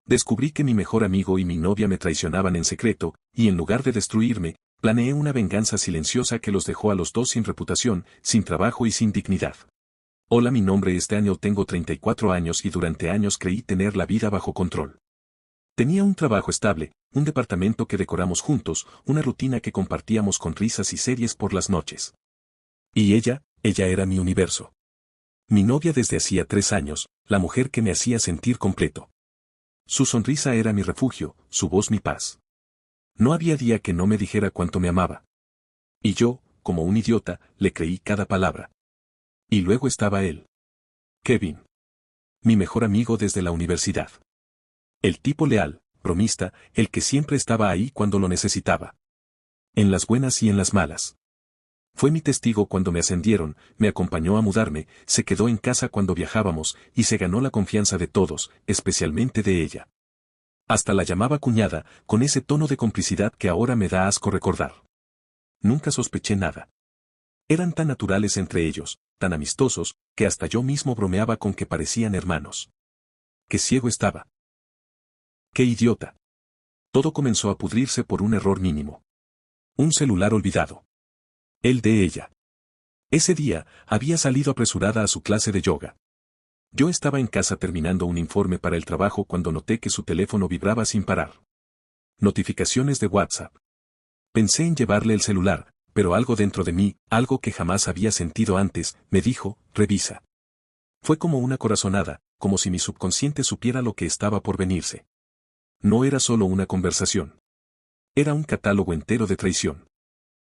Descubrí que mi mejor amigo y mi novia me traicionaban en secreto, y en lugar de destruirme, planeé una venganza silenciosa que los dejó a los dos sin reputación, sin trabajo y sin dignidad. Hola, mi nombre es Daniel, tengo 34 años y durante años creí tener la vida bajo control. Tenía un trabajo estable, un departamento que decoramos juntos, una rutina que compartíamos con risas y series por las noches. Y ella era mi universo. Mi novia desde hacía 3 años, la mujer que me hacía sentir completo. Su sonrisa era mi refugio, su voz mi paz. No había día que no me dijera cuánto me amaba. Y yo, como un idiota, le creí cada palabra. Y luego estaba él. Kevin. Mi mejor amigo desde la universidad. El tipo leal, bromista, el que siempre estaba ahí cuando lo necesitaba. En las buenas y en las malas. Fue mi testigo cuando me ascendieron, me acompañó a mudarme, se quedó en casa cuando viajábamos, y se ganó la confianza de todos, especialmente de ella. Hasta la llamaba cuñada, con ese tono de complicidad que ahora me da asco recordar. Nunca sospeché nada. Eran tan naturales entre ellos, tan amistosos, que hasta yo mismo bromeaba con que parecían hermanos. Qué ciego estaba. Qué idiota. Todo comenzó a pudrirse por un error mínimo. Un celular olvidado. El de ella. Ese día, había salido apresurada a su clase de yoga. Yo estaba en casa terminando un informe para el trabajo cuando noté que su teléfono vibraba sin parar. Notificaciones de WhatsApp. Pensé en llevarle el celular, pero algo dentro de mí, algo que jamás había sentido antes, me dijo, revisa. Fue como una corazonada, como si mi subconsciente supiera lo que estaba por venirse. No era solo una conversación. Era un catálogo entero de traición.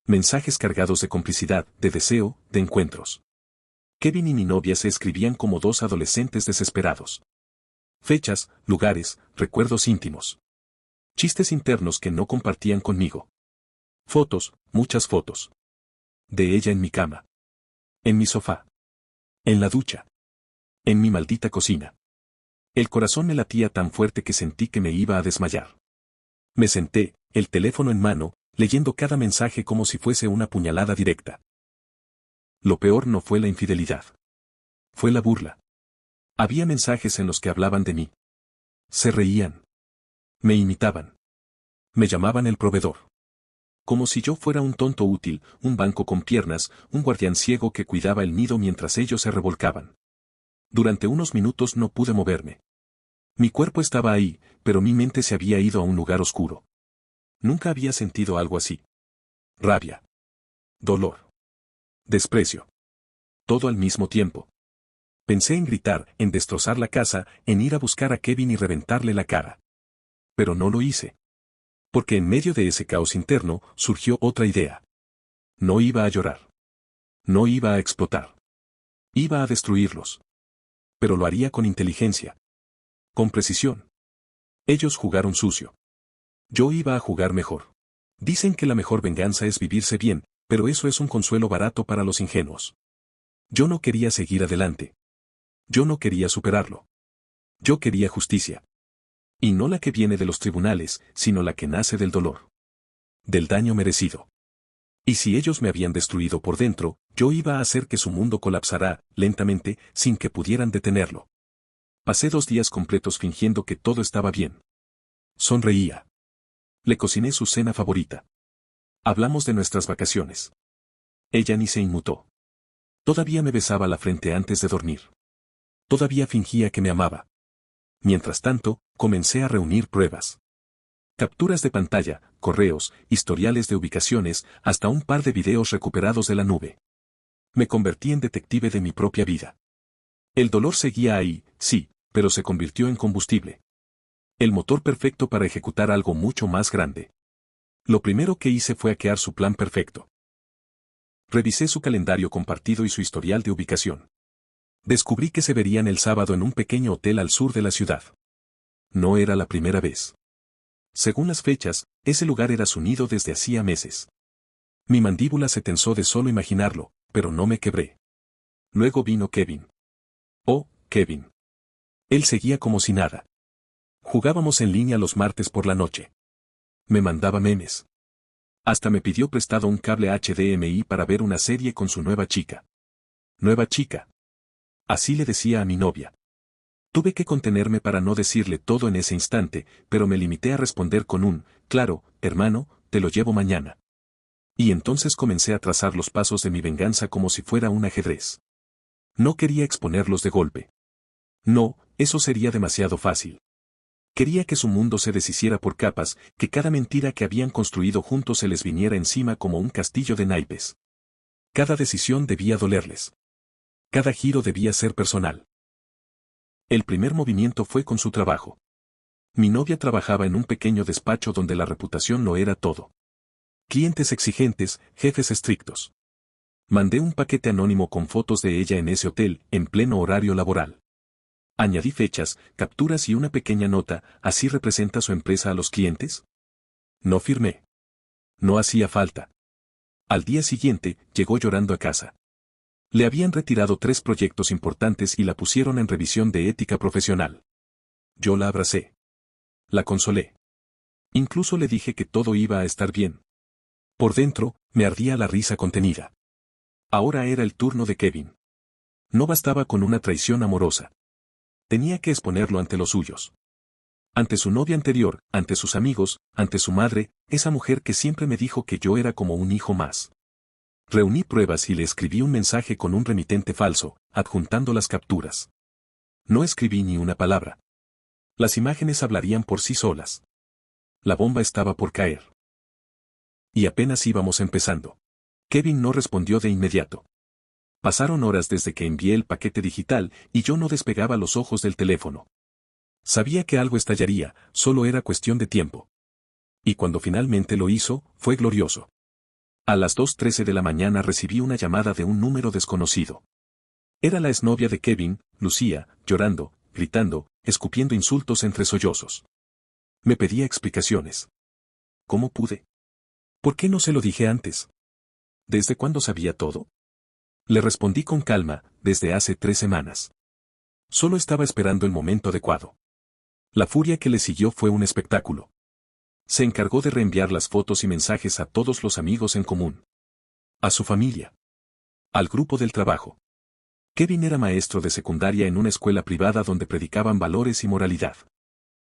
Mensajes cargados de complicidad, de deseo, de encuentros. Kevin y mi novia se escribían como dos adolescentes desesperados. Fechas, lugares, recuerdos íntimos. Chistes internos que no compartían conmigo. Fotos, muchas fotos. De ella en mi cama. En mi sofá. En la ducha. En mi maldita cocina. El corazón me latía tan fuerte que sentí que me iba a desmayar. Me senté, el teléfono en mano, leyendo cada mensaje como si fuese una puñalada directa. Lo peor no fue la infidelidad. Fue la burla. Había mensajes en los que hablaban de mí. Se reían. Me imitaban. Me llamaban el proveedor. Como si yo fuera un tonto útil, un banco con piernas, un guardián ciego que cuidaba el nido mientras ellos se revolcaban. Durante unos minutos no pude moverme. Mi cuerpo estaba ahí, pero mi mente se había ido a un lugar oscuro. Nunca había sentido algo así. Rabia. Dolor. Desprecio. Todo al mismo tiempo. Pensé en gritar, en destrozar la casa, en ir a buscar a Kevin y reventarle la cara. Pero no lo hice. Porque en medio de ese caos interno, surgió otra idea. No iba a llorar. No iba a explotar. Iba a destruirlos. Pero lo haría con inteligencia. Con precisión. Ellos jugaron sucio. Yo iba a jugar mejor. Dicen que la mejor venganza es vivirse bien, pero eso es un consuelo barato para los ingenuos. Yo no quería seguir adelante. Yo no quería superarlo. Yo quería justicia. Y no la que viene de los tribunales, sino la que nace del dolor. Del daño merecido. Y si ellos me habían destruido por dentro, yo iba a hacer que su mundo colapsara, lentamente, sin que pudieran detenerlo. Pasé 2 días completos fingiendo que todo estaba bien. Sonreía. Le cociné su cena favorita. Hablamos de nuestras vacaciones. Ella ni se inmutó. Todavía me besaba la frente antes de dormir. Todavía fingía que me amaba. Mientras tanto, comencé a reunir pruebas. Capturas de pantalla, correos, historiales de ubicaciones, hasta un par de videos recuperados de la nube. Me convertí en detective de mi propia vida. El dolor seguía ahí, sí, pero se convirtió en combustible. El motor perfecto para ejecutar algo mucho más grande. Lo primero que hice fue hackear su plan perfecto. Revisé su calendario compartido y su historial de ubicación. Descubrí que se verían el sábado en un pequeño hotel al sur de la ciudad. No era la primera vez. Según las fechas, ese lugar era su nido desde hacía meses. Mi mandíbula se tensó de solo imaginarlo, pero no me quebré. Luego vino Kevin. Oh, Kevin. Él seguía como si nada. Jugábamos en línea los martes por la noche. Me mandaba memes. Hasta me pidió prestado un cable HDMI para ver una serie con su nueva chica. Nueva chica. Así le decía a mi novia. Tuve que contenerme para no decirle todo en ese instante, pero me limité a responder con un, claro, hermano, te lo llevo mañana. Y entonces comencé a trazar los pasos de mi venganza como si fuera un ajedrez. No quería exponerlos de golpe. No, eso sería demasiado fácil. Quería que su mundo se deshiciera por capas, que cada mentira que habían construido juntos se les viniera encima como un castillo de naipes. Cada decisión debía dolerles. Cada giro debía ser personal. El primer movimiento fue con su trabajo. Mi novia trabajaba en un pequeño despacho donde la reputación lo era todo. Clientes exigentes, jefes estrictos. Mandé un paquete anónimo con fotos de ella en ese hotel, en pleno horario laboral. Añadí fechas, capturas y una pequeña nota, ¿así representa su empresa a los clientes? No firmé. No hacía falta. Al día siguiente, llegó llorando a casa. Le habían retirado 3 proyectos importantes y la pusieron en revisión de ética profesional. Yo la abracé. La consolé. Incluso le dije que todo iba a estar bien. Por dentro, me ardía la risa contenida. Ahora era el turno de Kevin. No bastaba con una traición amorosa. Tenía que exponerlo ante los suyos. Ante su novia anterior, ante sus amigos, ante su madre, esa mujer que siempre me dijo que yo era como un hijo más. Reuní pruebas y le escribí un mensaje con un remitente falso, adjuntando las capturas. No escribí ni una palabra. Las imágenes hablarían por sí solas. La bomba estaba por caer. Y apenas íbamos empezando. Kevin no respondió de inmediato. Pasaron horas desde que envié el paquete digital y yo no despegaba los ojos del teléfono. Sabía que algo estallaría, solo era cuestión de tiempo. Y cuando finalmente lo hizo, fue glorioso. A las 2:13 de la mañana recibí una llamada de un número desconocido. Era la exnovia de Kevin, Lucía, llorando, gritando, escupiendo insultos entre sollozos. Me pedía explicaciones. ¿Cómo pude? ¿Por qué no se lo dije antes? ¿Desde cuándo sabía todo? Le respondí con calma, desde hace 3 semanas. Solo estaba esperando el momento adecuado. La furia que le siguió fue un espectáculo. Se encargó de reenviar las fotos y mensajes a todos los amigos en común. A su familia. Al grupo del trabajo. Kevin era maestro de secundaria en una escuela privada donde predicaban valores y moralidad.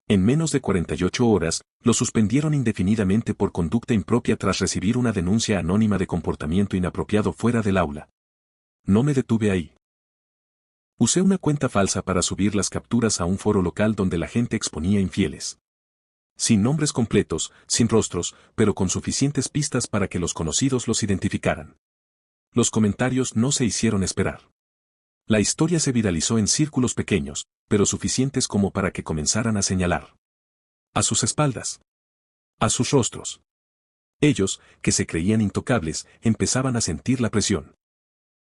En menos de 48 horas, lo suspendieron indefinidamente por conducta impropia tras recibir una denuncia anónima de comportamiento inapropiado fuera del aula. No me detuve ahí. Usé una cuenta falsa para subir las capturas a un foro local donde la gente exponía infieles. Sin nombres completos, sin rostros, pero con suficientes pistas para que los conocidos los identificaran. Los comentarios no se hicieron esperar. La historia se viralizó en círculos pequeños, pero suficientes como para que comenzaran a señalar. A sus espaldas. A sus rostros. Ellos, que se creían intocables, empezaban a sentir la presión.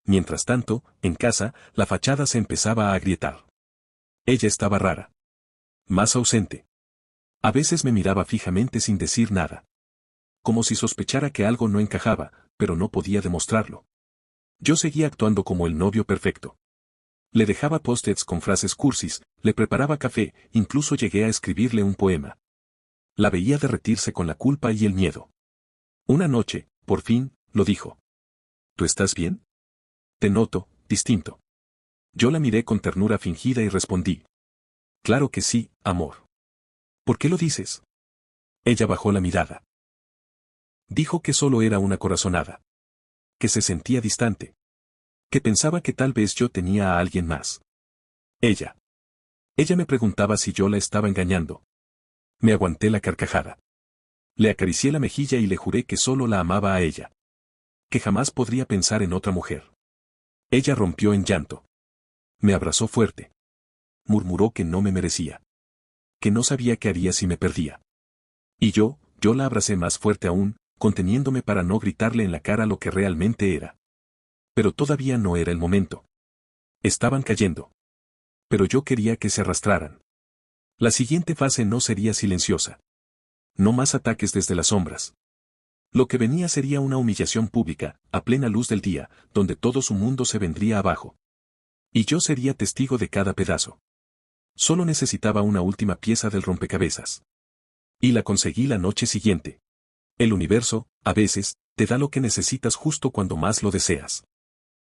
Mientras tanto, en casa, la fachada se empezaba a agrietar. Ella estaba rara. Más ausente. A veces me miraba fijamente sin decir nada. Como si sospechara que algo no encajaba, pero no podía demostrarlo. Yo seguía actuando como el novio perfecto. Le dejaba post-its con frases cursis, le preparaba café, incluso llegué a escribirle un poema. La veía derretirse con la culpa y el miedo. Una noche, por fin, lo dijo. ¿Tú estás bien? Te noto, distinto. Yo la miré con ternura fingida y respondí. Claro que sí, amor. ¿Por qué lo dices? Ella bajó la mirada. Dijo que solo era una corazonada. Que se sentía distante. Que pensaba que tal vez yo tenía a alguien más. Ella. Ella me preguntaba si yo la estaba engañando. Me aguanté la carcajada. Le acaricié la mejilla y le juré que solo la amaba a ella. Que jamás podría pensar en otra mujer. Ella rompió en llanto. Me abrazó fuerte. Murmuró que no me merecía. Que no sabía qué haría si me perdía. Y yo la abracé más fuerte aún, conteniéndome para no gritarle en la cara lo que realmente era. Pero todavía no era el momento. Estaban cayendo. Pero yo quería que se arrastraran. La siguiente fase no sería silenciosa. No más ataques desde las sombras. Lo que venía sería una humillación pública, a plena luz del día, donde todo su mundo se vendría abajo. Y yo sería testigo de cada pedazo. Solo necesitaba una última pieza del rompecabezas. Y la conseguí la noche siguiente. El universo, a veces, te da lo que necesitas justo cuando más lo deseas.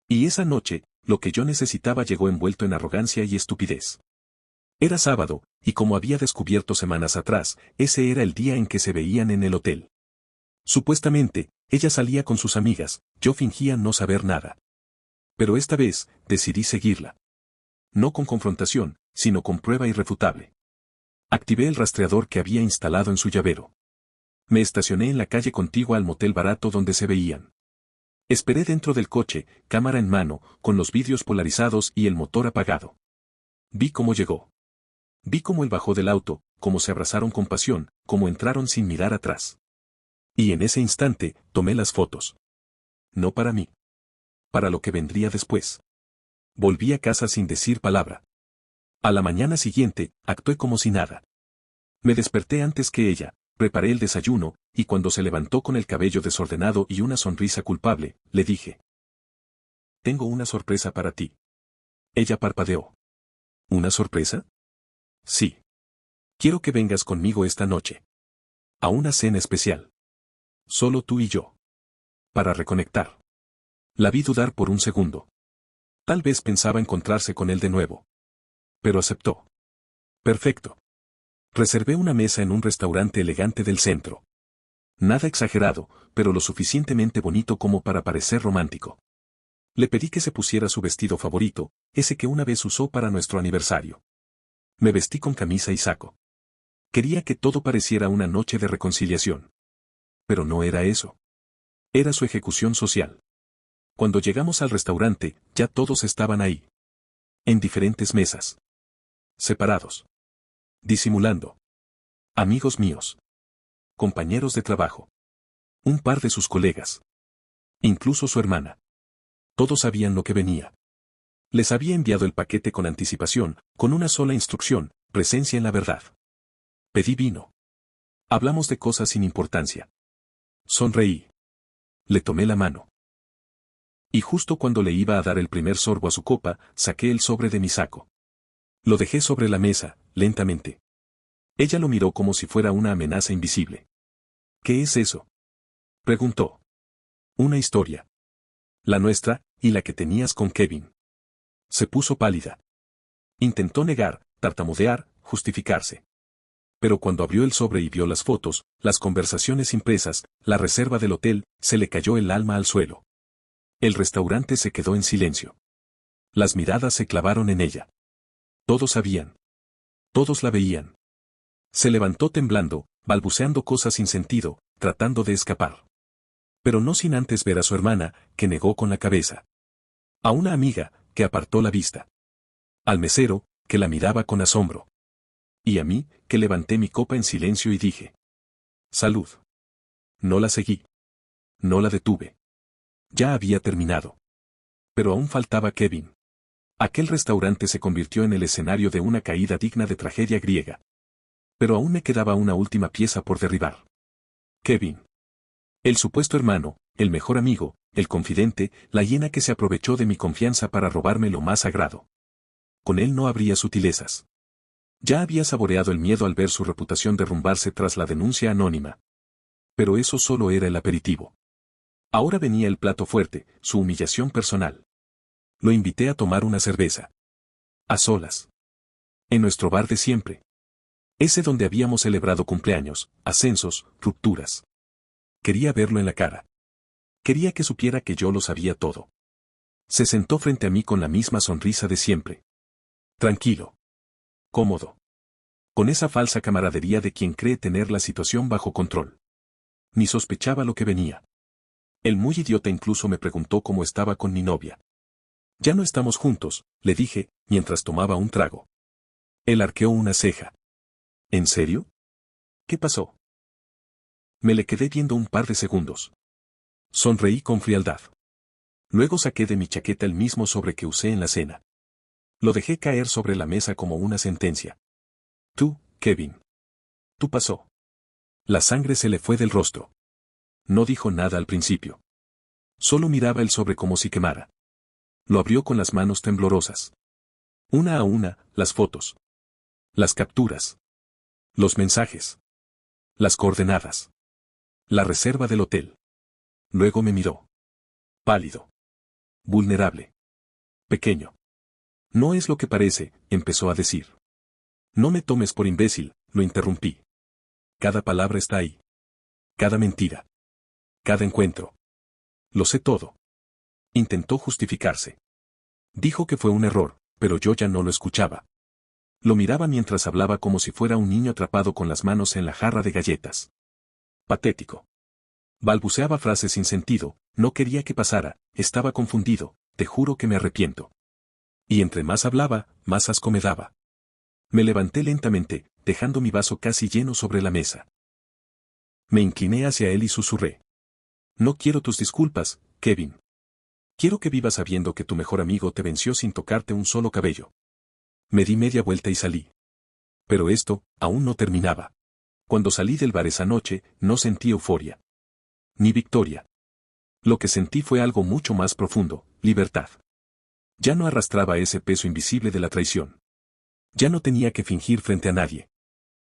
Y esa noche, lo que yo necesitaba llegó envuelto en arrogancia y estupidez. Era sábado, y como había descubierto semanas atrás, ese era el día en que se veían en el hotel. Supuestamente, ella salía con sus amigas, yo fingía no saber nada. Pero esta vez, decidí seguirla. No con confrontación, sino con prueba irrefutable. Activé el rastreador que había instalado en su llavero. Me estacioné en la calle contigua al motel barato donde se veían. Esperé dentro del coche, cámara en mano, con los vidrios polarizados y el motor apagado. Vi cómo llegó. Vi cómo él bajó del auto, cómo se abrazaron con pasión, cómo entraron sin mirar atrás. Y en ese instante, tomé las fotos. No para mí. Para lo que vendría después. Volví a casa sin decir palabra. A la mañana siguiente, actué como si nada. Me desperté antes que ella, preparé el desayuno, y cuando se levantó con el cabello desordenado y una sonrisa culpable, le dije: «Tengo una sorpresa para ti». Ella parpadeó. ¿Una sorpresa? Sí. Quiero que vengas conmigo esta noche. A una cena especial. Solo tú y yo. Para reconectar. La vi dudar por un segundo. Tal vez pensaba encontrarse con él de nuevo. Pero aceptó. Perfecto. Reservé una mesa en un restaurante elegante del centro. Nada exagerado, pero lo suficientemente bonito como para parecer romántico. Le pedí que se pusiera su vestido favorito, ese que una vez usó para nuestro aniversario. Me vestí con camisa y saco. Quería que todo pareciera una noche de reconciliación. Pero no era eso. Era su ejecución social. Cuando llegamos al restaurante, ya todos estaban ahí. En diferentes mesas. Separados. Disimulando. Amigos míos. Compañeros de trabajo. Un par de sus colegas. Incluso su hermana. Todos sabían lo que venía. Les había enviado el paquete con anticipación, con una sola instrucción: presencia en la verdad. Pedí vino. Hablamos de cosas sin importancia. Sonreí. Le tomé la mano. Y justo cuando le iba a dar el primer sorbo a su copa, saqué el sobre de mi saco. Lo dejé sobre la mesa, lentamente. Ella lo miró como si fuera una amenaza invisible. ¿Qué es eso?, preguntó. Una historia. La nuestra, y la que tenías con Kevin. Se puso pálida. Intentó negar, tartamudear, justificarse. Pero cuando abrió el sobre y vio las fotos, las conversaciones impresas, la reserva del hotel, se le cayó el alma al suelo. El restaurante se quedó en silencio. Las miradas se clavaron en ella. Todos sabían. Todos la veían. Se levantó temblando, balbuceando cosas sin sentido, tratando de escapar. Pero no sin antes ver a su hermana, que negó con la cabeza. A una amiga, que apartó la vista. Al mesero, que la miraba con asombro. Y a mí, que levanté mi copa en silencio y dije: «Salud». No la seguí. No la detuve. Ya había terminado. Pero aún faltaba Kevin. Aquel restaurante se convirtió en el escenario de una caída digna de tragedia griega. Pero aún me quedaba una última pieza por derribar. Kevin. El supuesto hermano, el mejor amigo, el confidente, la hiena que se aprovechó de mi confianza para robarme lo más sagrado. Con él no habría sutilezas. Ya había saboreado el miedo al ver su reputación derrumbarse tras la denuncia anónima. Pero eso solo era el aperitivo. Ahora venía el plato fuerte, su humillación personal. Lo invité a tomar una cerveza. A solas. En nuestro bar de siempre. Ese donde habíamos celebrado cumpleaños, ascensos, rupturas. Quería verlo en la cara. Quería que supiera que yo lo sabía todo. Se sentó frente a mí con la misma sonrisa de siempre. Tranquilo. Cómodo. Con esa falsa camaradería de quien cree tener la situación bajo control. Ni sospechaba lo que venía. El muy idiota incluso me preguntó cómo estaba con mi novia. «Ya no estamos juntos», le dije, mientras tomaba un trago. Él arqueó una ceja. «¿En serio? ¿Qué pasó?». Me le quedé viendo un par de segundos. Sonreí con frialdad. Luego saqué de mi chaqueta el mismo sobre que usé en la cena. Lo dejé caer sobre la mesa como una sentencia. «Tú, Kevin. Tú pasó». La sangre se le fue del rostro. No dijo nada al principio. Solo miraba el sobre como si quemara. Lo abrió con las manos temblorosas. Una a una, las fotos. Las capturas. Los mensajes. Las coordenadas. La reserva del hotel. Luego me miró. Pálido. Vulnerable. Pequeño. «No es lo que parece», empezó a decir. No me tomes por imbécil, lo interrumpí. Cada palabra está ahí. Cada mentira. Cada encuentro. Lo sé todo. Intentó justificarse. Dijo que fue un error, pero yo ya no lo escuchaba. Lo miraba mientras hablaba como si fuera un niño atrapado con las manos en la jarra de galletas. Patético. Balbuceaba frases sin sentido, no quería que pasara, estaba confundido, te juro que me arrepiento. Y entre más hablaba, más asco me daba. Me levanté lentamente, dejando mi vaso casi lleno sobre la mesa. Me incliné hacia él y susurré. No quiero tus disculpas, Kevin. Quiero que vivas sabiendo que tu mejor amigo te venció sin tocarte un solo cabello. Me di media vuelta y salí. Pero esto, aún no terminaba. Cuando salí del bar esa noche, no sentí euforia. Ni victoria. Lo que sentí fue algo mucho más profundo, libertad. Ya no arrastraba ese peso invisible de la traición. Ya no tenía que fingir frente a nadie.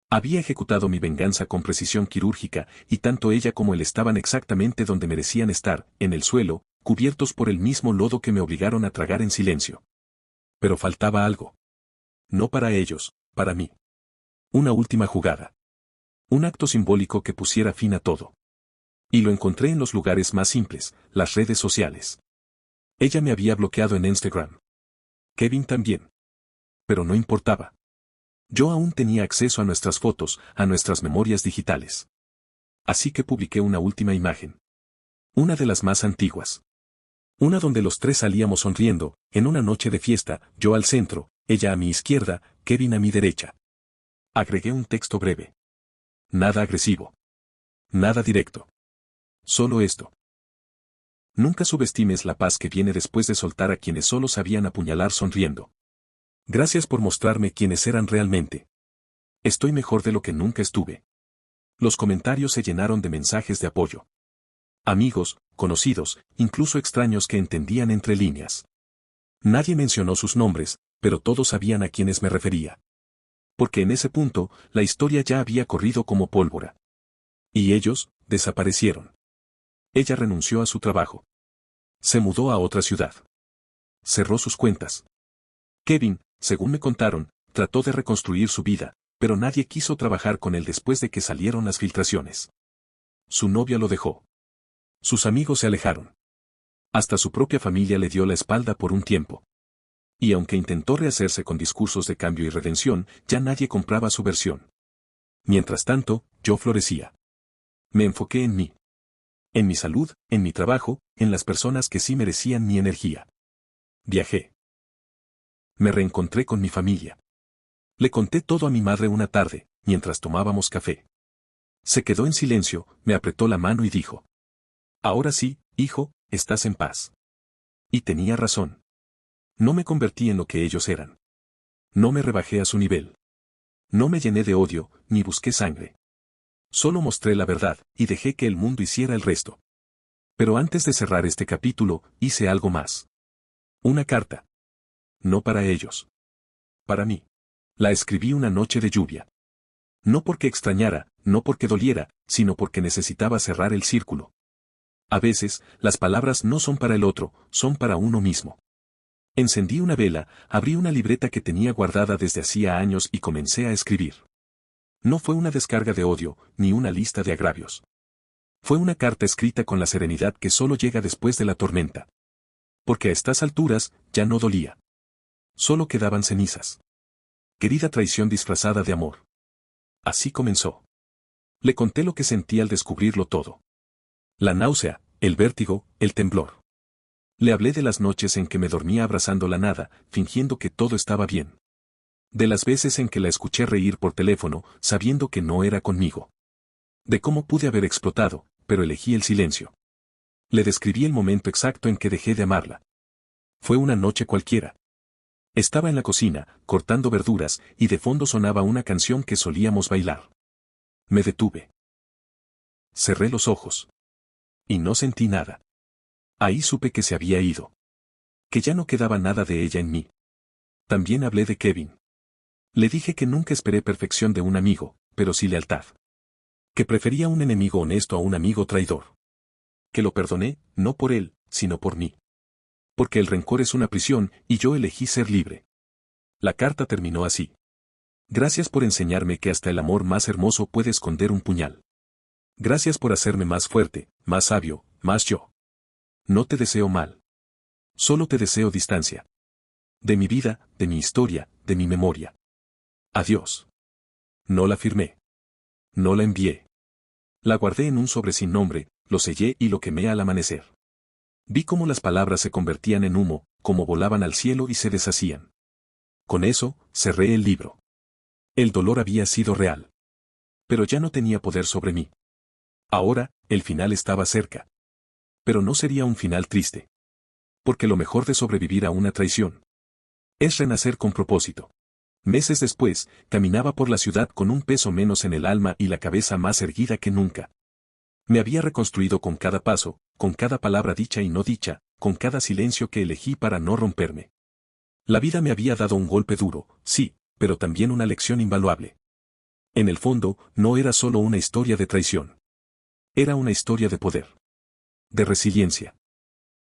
Había ejecutado mi venganza con precisión quirúrgica, y tanto ella como él estaban exactamente donde merecían estar, en el suelo, cubiertos por el mismo lodo que me obligaron a tragar en silencio. Pero faltaba algo. No para ellos, para mí. Una última jugada. Un acto simbólico que pusiera fin a todo. Y lo encontré en los lugares más simples, las redes sociales. Ella me había bloqueado en Instagram. Kevin también. Pero no importaba. Yo aún tenía acceso a nuestras fotos, a nuestras memorias digitales. Así que publiqué una última imagen. Una de las más antiguas. Una donde los tres salíamos sonriendo, en una noche de fiesta, yo al centro, ella a mi izquierda, Kevin a mi derecha. Agregué un texto breve. Nada agresivo. Nada directo. Solo esto. Nunca subestimes la paz que viene después de soltar a quienes solo sabían apuñalar sonriendo. Gracias por mostrarme quiénes eran realmente. Estoy mejor de lo que nunca estuve. Los comentarios se llenaron de mensajes de apoyo. Amigos, conocidos, incluso extraños que entendían entre líneas. Nadie mencionó sus nombres, pero todos sabían a quiénes me refería. Porque en ese punto, la historia ya había corrido como pólvora. Y ellos, desaparecieron. Ella renunció a su trabajo. Se mudó a otra ciudad. Cerró sus cuentas. Kevin, según me contaron, trató de reconstruir su vida, pero nadie quiso trabajar con él después de que salieron las filtraciones. Su novia lo dejó. Sus amigos se alejaron. Hasta su propia familia le dio la espalda por un tiempo. Y aunque intentó rehacerse con discursos de cambio y redención, ya nadie compraba su versión. Mientras tanto, yo florecía. Me enfoqué en mí. En mi salud, en mi trabajo, en las personas que sí merecían mi energía. Viajé. Me reencontré con mi familia. Le conté todo a mi madre una tarde, mientras tomábamos café. Se quedó en silencio, me apretó la mano y dijo. Ahora sí, hijo, estás en paz. Y tenía razón. No me convertí en lo que ellos eran. No me rebajé a su nivel. No me llené de odio, ni busqué sangre. Solo mostré la verdad, y dejé que el mundo hiciera el resto. Pero antes de cerrar este capítulo, hice algo más. Una carta. No para ellos. Para mí. La escribí una noche de lluvia. No porque extrañara, no porque doliera, sino porque necesitaba cerrar el círculo. A veces, las palabras no son para el otro, son para uno mismo. Encendí una vela, abrí una libreta que tenía guardada desde hacía años y comencé a escribir. No fue una descarga de odio, ni una lista de agravios. Fue una carta escrita con la serenidad que solo llega después de la tormenta. Porque a estas alturas, ya no dolía. Solo quedaban cenizas. Querida traición disfrazada de amor. Así comenzó. Le conté lo que sentí al descubrirlo todo. La náusea, el vértigo, el temblor. Le hablé de las noches en que me dormía abrazando la nada, fingiendo que todo estaba bien. De las veces en que la escuché reír por teléfono, sabiendo que no era conmigo. De cómo pude haber explotado, pero elegí el silencio. Le describí el momento exacto en que dejé de amarla. Fue una noche cualquiera. Estaba en la cocina, cortando verduras, y de fondo sonaba una canción que solíamos bailar. Me detuve. Cerré los ojos. Y no sentí nada. Ahí supe que se había ido. Que ya no quedaba nada de ella en mí. También hablé de Kevin. Le dije que nunca esperé perfección de un amigo, pero sí lealtad. Que prefería un enemigo honesto a un amigo traidor. Que lo perdoné, no por él, sino por mí. Porque el rencor es una prisión, y yo elegí ser libre. La carta terminó así. Gracias por enseñarme que hasta el amor más hermoso puede esconder un puñal. Gracias por hacerme más fuerte, más sabio, más yo. No te deseo mal. Solo te deseo distancia. De mi vida, de mi historia, de mi memoria. Adiós. No la firmé. No la envié. La guardé en un sobre sin nombre, lo sellé y lo quemé al amanecer. Vi cómo las palabras se convertían en humo, cómo volaban al cielo y se deshacían. Con eso, cerré el libro. El dolor había sido real. Pero ya no tenía poder sobre mí. Ahora, el final estaba cerca. Pero no sería un final triste. Porque lo mejor de sobrevivir a una traición es renacer con propósito. Meses después, caminaba por la ciudad con un peso menos en el alma y la cabeza más erguida que nunca. Me había reconstruido con cada paso, con cada palabra dicha y no dicha, con cada silencio que elegí para no romperme. La vida me había dado un golpe duro, sí, pero también una lección invaluable. En el fondo, no era solo una historia de traición. Era una historia de poder. De resiliencia.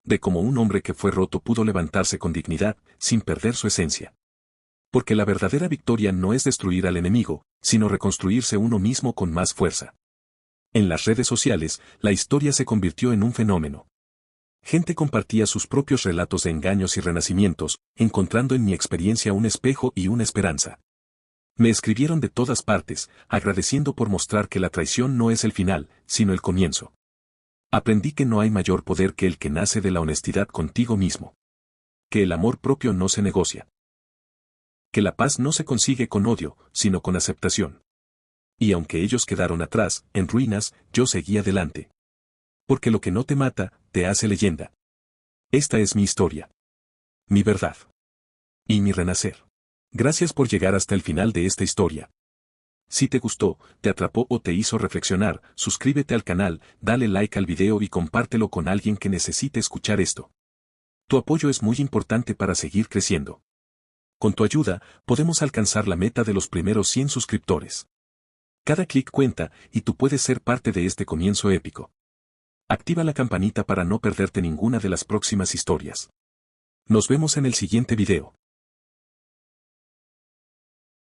De cómo un hombre que fue roto pudo levantarse con dignidad, sin perder su esencia. Porque la verdadera victoria no es destruir al enemigo, sino reconstruirse uno mismo con más fuerza. En las redes sociales, la historia se convirtió en un fenómeno. Gente compartía sus propios relatos de engaños y renacimientos, encontrando en mi experiencia un espejo y una esperanza. Me escribieron de todas partes, agradeciendo por mostrar que la traición no es el final, sino el comienzo. Aprendí que no hay mayor poder que el que nace de la honestidad contigo mismo. Que el amor propio no se negocia. Que la paz no se consigue con odio, sino con aceptación. Y aunque ellos quedaron atrás, en ruinas, yo seguí adelante. Porque lo que no te mata, te hace leyenda. Esta es mi historia. Mi verdad. Y mi renacer. Gracias por llegar hasta el final de esta historia. Si te gustó, te atrapó o te hizo reflexionar, suscríbete al canal, dale like al video y compártelo con alguien que necesite escuchar esto. Tu apoyo es muy importante para seguir creciendo. Con tu ayuda, podemos alcanzar la meta de los primeros 100 suscriptores. Cada clic cuenta, y tú puedes ser parte de este comienzo épico. Activa la campanita para no perderte ninguna de las próximas historias. Nos vemos en el siguiente video.